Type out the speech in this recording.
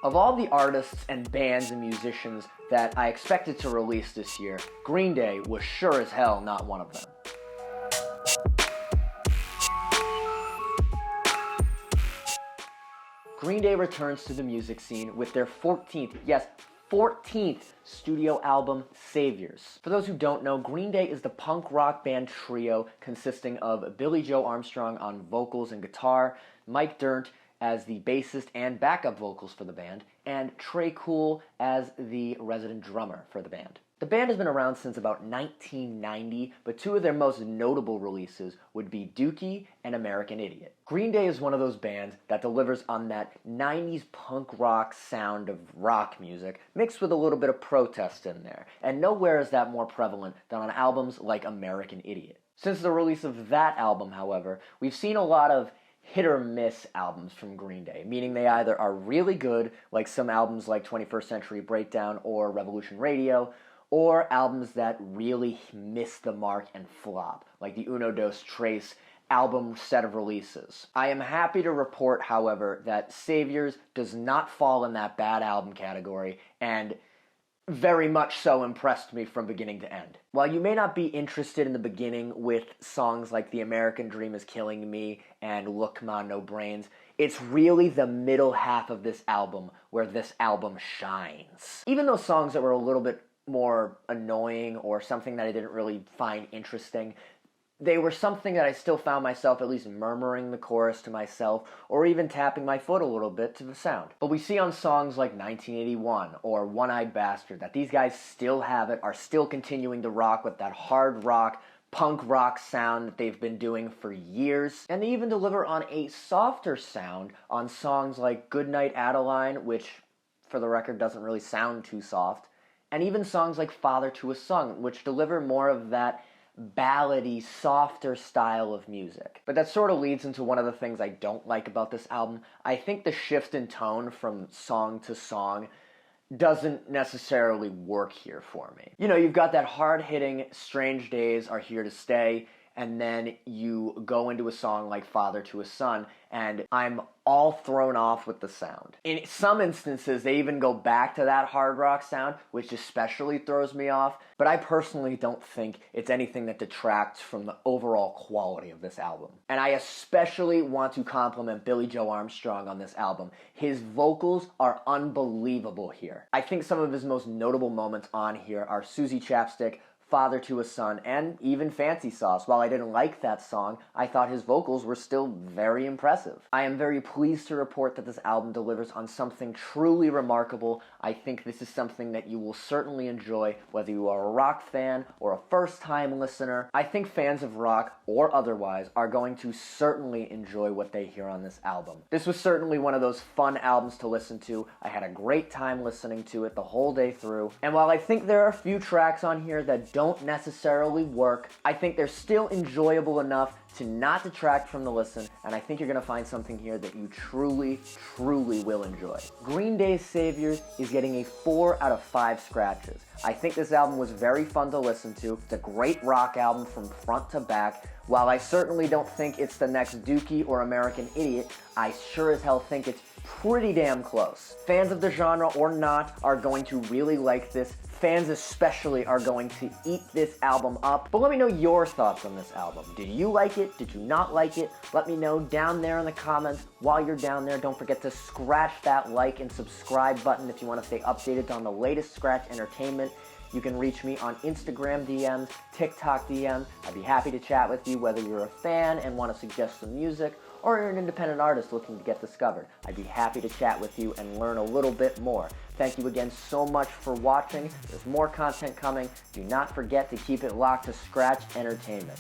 Of all the artists and bands and musicians that I expected to release this year, Green Day was sure as hell not one of them. Green Day returns to the music scene with their 14th, yes, 14th studio album, Saviors. For those who don't know, Green Day is the punk rock band trio consisting of Billie Joe Armstrong on vocals and guitar, Mike Dirnt as the bassist and backup vocals for the band, and Trey Cool as the resident drummer for the band. The band has been around since about 1990, but two of their most notable releases would be Dookie and American Idiot. Green Day is one of those bands that delivers on that 90s punk rock sound of rock music, mixed with a little bit of protest in there, and nowhere is that more prevalent than on albums like American Idiot. Since the release of that album, however, we've seen a lot of hit or miss albums from Green Day, meaning they either are really good, like some albums like 21st Century Breakdown or Revolution Radio, or albums that really miss the mark and flop, like the Uno Dos Tres album set of releases. I am happy to report, however, that Saviors does not fall in that bad album category, and very much so impressed me from beginning to end. While you may not be interested in the beginning with songs like The American Dream Is Killing Me and Look Come On No Brains, it's really the middle half of this album where this album shines. Even those songs that were a little bit more annoying or something that I didn't really find interesting, they were something that I still found myself at least murmuring the chorus to myself or even tapping my foot a little bit to the sound. But we see on songs like 1981 or One-Eyed Bastard that these guys still have it, are still continuing to rock with that hard rock, punk rock sound that they've been doing for years. And they even deliver on a softer sound on songs like Goodnight Adeline, which for the record doesn't really sound too soft, and even songs like Father to a Son, which deliver more of that ballady, softer style of music. But that sort of leads into one of the things I don't like about this album. I think the shift in tone from song to song doesn't necessarily work here for me. You know, you've got that hard-hitting Strange Days Are Here to Stay, and then you go into a song like Father to a Son, and I'm all thrown off with the sound. In some instances, they even go back to that hard rock sound, which especially throws me off, but I personally don't think it's anything that detracts from the overall quality of this album. And I especially want to compliment Billie Joe Armstrong on this album. His vocals are unbelievable here. I think some of his most notable moments on here are Suzie Chapstick, Father to a Son, and even Fancy Sauce. While I didn't like that song, I thought his vocals were still very impressive. I am very pleased to report that this album delivers on something truly remarkable. I think this is something that you will certainly enjoy, whether you are a rock fan or a first-time listener. I think fans of rock, or otherwise, are going to certainly enjoy what they hear on this album. This was certainly one of those fun albums to listen to. I had a great time listening to it the whole day through, and while I think there are a few tracks on here that don't necessarily work, I think they're still enjoyable enough to not detract from the listen, and I think you're going to find something here that you truly, truly will enjoy. Green Day's Saviors is getting a 4 out of 5 scratches. I think this album was very fun to listen to. It's a great rock album from front to back. While I certainly don't think it's the next Dookie or American Idiot, I sure as hell think it's pretty damn close. Fans of the genre or not are going to really like this. Fans especially are going to eat this album up. But let me know your thoughts on this album. Did you like it? Did you not like it? Let me know down there in the comments. While you're down there, don't forget to scratch that like and subscribe button if you want to stay updated on the latest Scratch entertainment. You can reach me on Instagram DMs, TikTok DMs. I'd be happy to chat with you whether you're a fan and want to suggest some music, or you're an independent artist looking to get discovered. I'd be happy to chat with you and learn a little bit more. Thank you again so much for watching. There's more content coming. Do not forget to keep it locked to Scratch Entertainment.